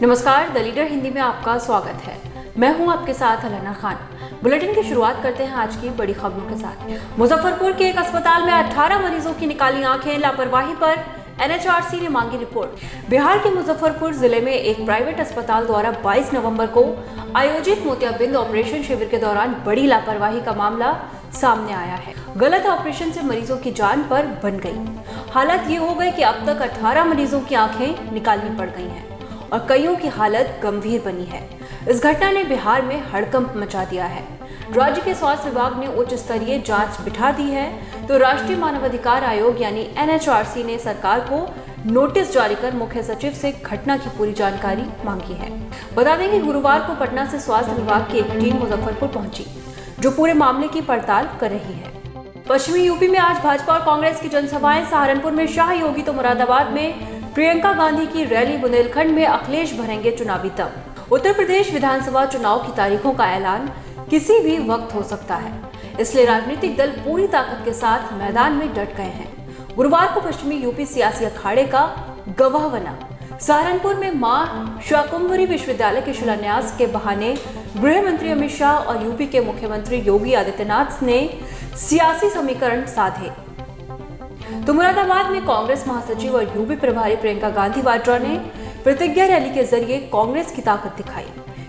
नमस्कार, the leader Hindi में आपका स्वागत है। मैं हूं आपके साथ अलाना खान। बुलेटिन की शुरुआत करते हैं आज की बड़ी खबरों के साथ। मुजफ्फरपुर के एक अस्पताल में 18 मरीजों की निकाली आंखें, लापरवाही पर एनएचआरसी ने मांगी रिपोर्ट। बिहार के मुजफ्फरपुर जिले में एक प्राइवेट अस्पताल द्वारा 22 नवंबर को आयोजित मोतियाबिंद ऑपरेशन शिविर के दौरान बड़ी लापरवाही का मामला सामने आया है। गलत ऑपरेशन से मरीजों की जान पर बन गई। हालत ये हो गई कि अब तक 18 मरीजों की आंखें निकालनी पड़ गई हैं और कईयों की हालत गंभीर बनी है। इस घटना ने बिहार में हड़कंप मचा दिया है। राज्य के स्वास्थ्य विभाग ने उच्च स्तरीय जांच बिठा दी है, तो राष्ट्रीय मानवाधिकार आयोग यानी एनएचआरसी ने सरकार को नोटिस जारी कर मुख्य सचिव से घटना की पूरी जानकारी मांगी है। बता दें कि गुरुवार को पटना से स्वास्थ्य विभाग की एक टीम मुजफ्फरपुर पहुंची, जो पूरे मामले की पड़ताल कर रही है। पश्चिमी यूपी में आज भाजपा और कांग्रेस की जनसभाएं। सहारनपुर में शाह योगी तो मुरादाबाद में प्रियंका गांधी की रैली। बुंदेलखंड में अखिलेश भरेंगे चुनावी दम। उत्तर प्रदेश विधानसभा चुनाव की तारीखों का ऐलान किसी भी वक्त हो सकता है, इसलिए राजनीतिक दल पूरी ताकत के साथ मैदान में डट गए हैं। गुरुवार को पश्चिमी यूपी सियासी अखाड़े का गवाह बना। सहारनपुर में मां शाकुंभरी विश्वविद्यालय के शिलान्यास के बहाने गृह मंत्री अमित शाह और यूपी के मुख्यमंत्री योगी आदित्यनाथ ने सियासी समीकरण साधे, तो मुरादाबाद में कांग्रेस महासचिव और यूपी प्रभारी प्रियंका गांधी वाड्रा ने प्रतिज्ञा रैली के जरिए कांग्रेस की ताकत दिखाई।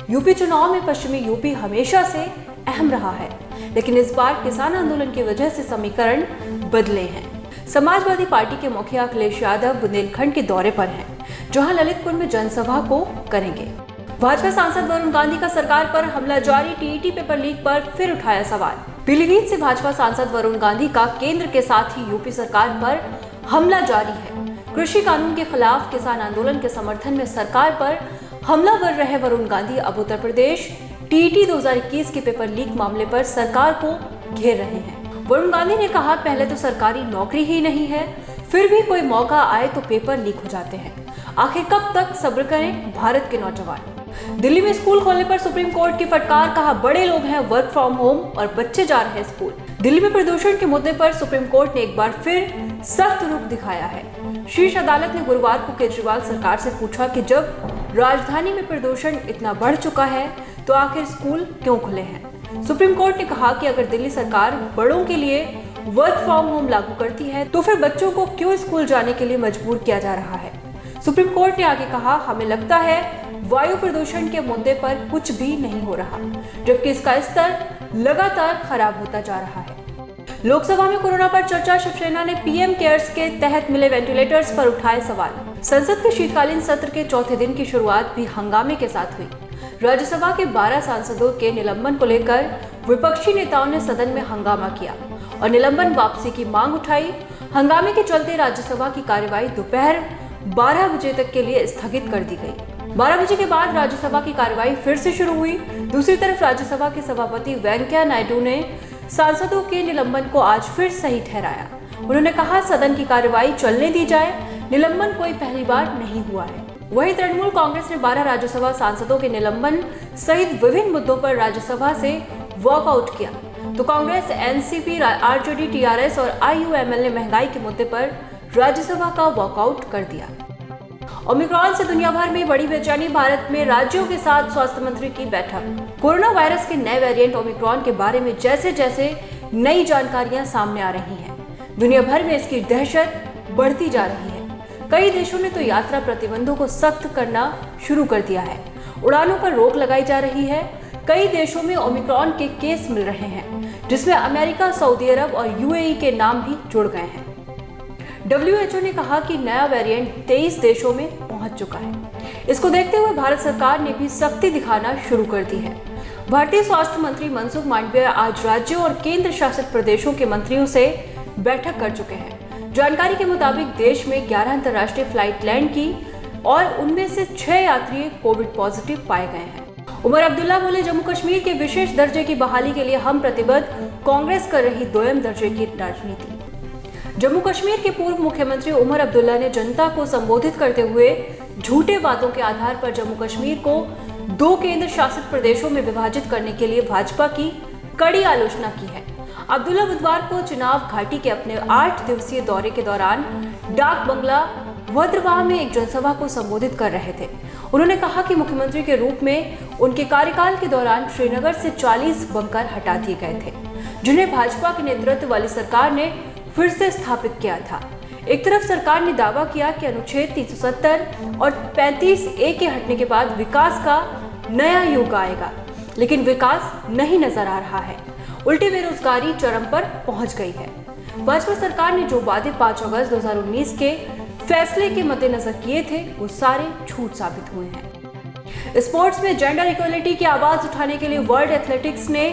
यूपी चुनाव में पश्चिमी यूपी हमेशा से अहम रहा है, लेकिन इस बार किसान आंदोलन की वजह से समीकरण बदले हैं। समाजवादी पार्टी के मुखिया अखिलेश यादव बुंदेलखंड के दौरे पर हैं, जहां ललितपुर में जनसभा को करेंगे। भाजपा सांसद वरुण गांधी का सरकार पर हमला जारी। टीईटी पेपर लीक पर फिर उठाया सवाल। पीलीभीत से भाजपा सांसद वरुण गांधी का केंद्र के साथ ही यूपी सरकार पर हमला जारी है। कृषि कानून के खिलाफ किसान आंदोलन के समर्थन में सरकार पर हमलावर रहे वरुण गांधी अब उत्तर प्रदेश टीईटी 2021 के पेपर लीक मामले पर सरकार को घेर रहे हैं। वरुण गांधी ने कहा, पहले तो सरकारी नौकरी ही नहीं है, फिर भी कोई मौका आए तो पेपर लीक हो जाते हैं। आखिर कब तक सब्र करें भारत के नौजवान। दिल्ली में स्कूल खोलने पर सुप्रीम कोर्ट की फटकार। कहा, बड़े लोग हैं वर्क फ्रॉम होम और बच्चे जा रहे हैं स्कूल। दिल्ली में प्रदूषण के मुद्दे पर सुप्रीम कोर्ट ने एक बार फिर सख्त रुख दिखाया है। शीर्ष अदालत ने गुरुवार को केजरीवाल सरकार से पूछा कि जब राजधानी में प्रदूषण इतना बढ़ चुका है तो आखिर स्कूल क्यों खुले हैं। सुप्रीम कोर्ट ने कहा कि अगर दिल्ली सरकार बड़ों के लिए वर्क फ्रॉम होम लागू करती है तो फिर बच्चों को क्यों स्कूल जाने के लिए मजबूर किया जा रहा है। सुप्रीम कोर्ट ने आगे कहा, हमें लगता है वायु प्रदूषण के मुद्दे पर कुछ भी नहीं हो रहा, जबकि इसका स्तर लगातार खराब होता जा रहा है। लोकसभा में कोरोना पर चर्चा। शिवसेना ने पीएम केयर्स के तहत मिले वेंटिलेटर्स पर उठाए सवाल। संसद के शीतकालीन सत्र के चौथे दिन की शुरुआत भी हंगामे के साथ हुई। राज्यसभा के 12 सांसदों के निलंबन को लेकर विपक्षी नेताओं ने सदन में हंगामा किया और निलंबन वापसी की मांग उठाई। हंगामे के चलते राज्यसभा की कार्यवाही दोपहर 12 बजे तक के लिए स्थगित कर दी गई। 12 बजे के बाद राज्यसभा की कार्यवाही फिर से शुरू हुई। दूसरी तरफ राज्यसभा के सभापति वेंकैया नायडू ने सांसदों के निलंबन को आज फिर सही ठहराया। उन्होंने कहा, सदन की कार्यवाही चलने दी जाए, निलंबन कोई पहली बार नहीं हुआ है। वहीं तृणमूल कांग्रेस ने 12 राज्यसभा सांसदों के निलंबन सहित विभिन्न मुद्दों पर राज्यसभा से वॉकआउट किया, तो कांग्रेस, एनसीपी, आरजेडी, टीआरएस और आईयूएमएल ने महंगाई के मुद्दे पर राज्यसभा का वॉकआउट कर दिया। ओमिक्रॉन से दुनिया भर में बड़ी बेचैनी। भारत में राज्यों के साथ स्वास्थ्य मंत्री की बैठक। कोरोना वायरस के नए वेरिएंट ओमिक्रॉन के बारे में जैसे जैसे नई जानकारियां सामने आ रही हैं, दुनिया भर में इसकी दहशत बढ़ती जा रही है। कई देशों ने तो यात्रा प्रतिबंधों को सख्त करना शुरू कर दिया है। उड़ानों पर रोक लगाई जा रही है। कई देशों में ओमिक्रॉन के केस मिल रहे हैं, जिसमें अमेरिका, सऊदी अरब और यूएई के नाम भी जुड़ गए हैं। WHO ने कहा कि नया वेरिएंट 23 देशों में पहुंच चुका है। इसको देखते हुए भारत सरकार ने भी सख्ती दिखाना शुरू कर दी है। भारतीय स्वास्थ्य मंत्री मनसुख मांडविया आज राज्यों और केंद्र शासित प्रदेशों के मंत्रियों से बैठक कर चुके हैं। जानकारी के मुताबिक देश में 11 अंतर्राष्ट्रीय फ्लाइट लैंड की और उनमें से 6 यात्री कोविड पॉजिटिव पाए गए हैं। उमर अब्दुल्ला बोले, जम्मू कश्मीर के विशेष दर्जे की बहाली के लिए हम प्रतिबद्ध, कांग्रेस कर रही दोयम दर्जे की राजनीति। जम्मू कश्मीर के पूर्व मुख्यमंत्री उमर अब्दुल्ला ने जनता को संबोधित करते हुए झूठे वादों के आधार पर जम्मू कश्मीर को 2 केंद्र शासित प्रदेशों में विभाजित करने के लिए भाजपा की कड़ी आलोचना की है। अब्दुल्ला बुधवार को चुनाव घाटी के अपने 8 दिवसीय दौरे के दौरान डाक बंगला भद्रवाह में एक जनसभा को संबोधित कर रहे थे। उन्होंने कहा कि मुख्यमंत्री के रूप में उनके कार्यकाल के दौरान श्रीनगर से 40 बंकर हटा दिए गए थे, जिन्हें भाजपा के नेतृत्व वाली सरकार ने फिर से स्थापित किया था। एक तरफ सरकार ने दावा किया कि अनुच्छेद 370 और 35A के हटने के बाद विकास का नया युग आएगा, लेकिन विकास नहीं नजर आ रहा है। उल्टी बेरोजगारी चरम पर पहुंच गई है। भाजपा सरकार ने जो वादे 5 अगस्त 2019 के फैसले के मद्देनजर किए थे, वो सारे झूठ साबित हुए हैं। स्पोर्ट्स में जेंडर इक्वलिटी की आवाज उठाने के लिए वर्ल्ड एथलेटिक्स ने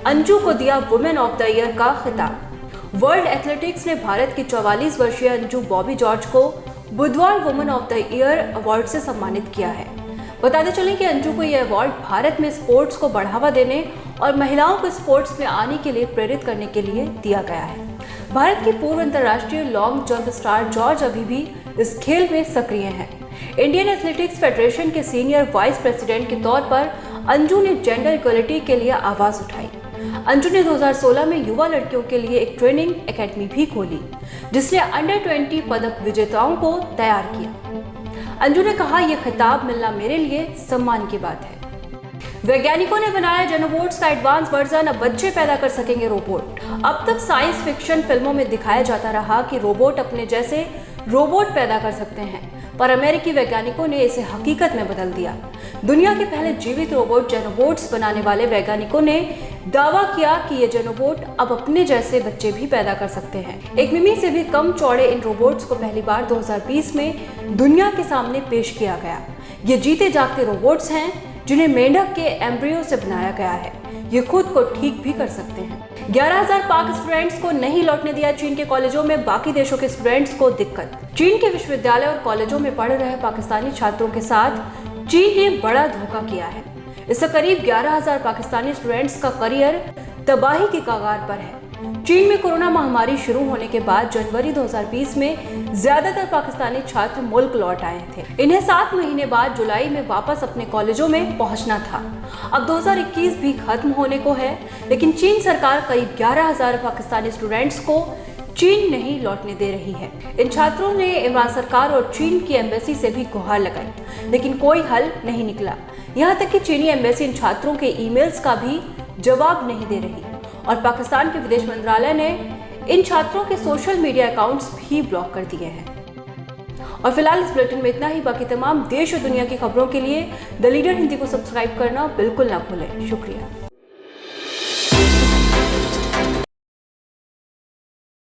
अंजू को दिया वुमेन ऑफ द ईयर का खिताब। वर्ल्ड एथलेटिक्स ने भारत की 44 वर्षीय अंजू बॉबी जॉर्ज को बुधवार women of the year award से सम्मानित किया है। बताते चलें कि अंजू को यह अवार्ड भारत में स्पोर्ट्स को बढ़ावा देने और महिलाओं को स्पोर्ट्स में आने के लिए प्रेरित करने के लिए दिया गया है। भारत की पूर्व अंतर्राष्ट्रीय लॉन्ग जंप स्टार जॉर्ज अभी भी इस खेल में सक्रिय हैं। इंडियन एथलेटिक्स फेडरेशन के सीनियर वाइस प्रेसिडेंट के तौर पर अंजू ने जेंडर इक्वलिटी के लिए आवाज उठाई। अंजू ने 2016 में युवा लड़कियों के लिए एक ट्रेनिंग एकेडमी भी खोली, जिसने अंडर 20 पदक विजेताओं को तैयार किया। अंजू ने कहा, यह खिताब मिलना मेरे लिए सम्मान की बात है। वैज्ञानिकों ने बनाया जेनोबोट्स का एडवांस वर्जन, अब बच्चे पैदा कर सकेंगे रोबोट। अब तक साइंस फिक्शन फिल्मों में दिखाया जाता रहा कि रोबोट अपने जैसे रोबोट पैदा कर सकते हैं, पर अमेरिकी वैज्ञानिकों ने इसे हकीकत में बदल दिया। दुनिया के पहले जीवित रोबोट जेनोबोट्स बनाने वाले वैज्ञानिकों ने दावा किया कि ये जेनोबोट अब अपने जैसे बच्चे भी पैदा कर सकते हैं। एक मिमी से भी कम चौड़े इन रोबोट्स को पहली बार 2020 में दुनिया के सामने पेश किया गया। ये जीते जागते रोबोट्स हैं जिन्हें मेंढक के एम्ब्रियो से बनाया गया है। ये खुद को ठीक भी कर सकते हैं। 11,000 पाक स्टूडेंट्स को नहीं लौटने दिया चीन के कॉलेजों में, बाकी देशों के स्टूडेंट्स को दिक्कत। चीन के विश्वविद्यालय और कॉलेजों में पढ़ रहे पाकिस्तानी छात्रों के साथ चीन ने बड़ा धोखा किया है। इससे करीब 11,000 पाकिस्तानी स्टूडेंट्स का करियर तबाही के कगार पर है। चीन में कोरोना महामारी शुरू होने के बाद जनवरी 2020 में ज्यादातर पाकिस्तानी छात्र मुल्क लौट आए थे। इन्हें 7 महीने बाद जुलाई में वापस अपने कॉलेजों में पहुंचना था। अब 2021 भी खत्म होने को है, लेकिन चीन सरकार करीब 11,000 पाकिस्तानी स्टूडेंट्स को चीन नहीं लौटने दे रही है। इन छात्रों ने इमरान सरकार और चीन की एम्बेसी से भी गुहार लगाई, लेकिन कोई हल नहीं निकला। यहाँ तक कि चीनी एम्बेसी इन छात्रों के ईमेल्स का भी जवाब नहीं दे रही और पाकिस्तान के विदेश मंत्रालय ने इन छात्रों के सोशल मीडिया अकाउंट्स भी ब्लॉक कर दिए हैं। और फिलहाल इस बुलेटिन में इतना ही। बाकी तमाम देश और दुनिया की खबरों के लिए द लीडर हिंदी को सब्सक्राइब करना बिल्कुल ना भूलें। शुक्रिया।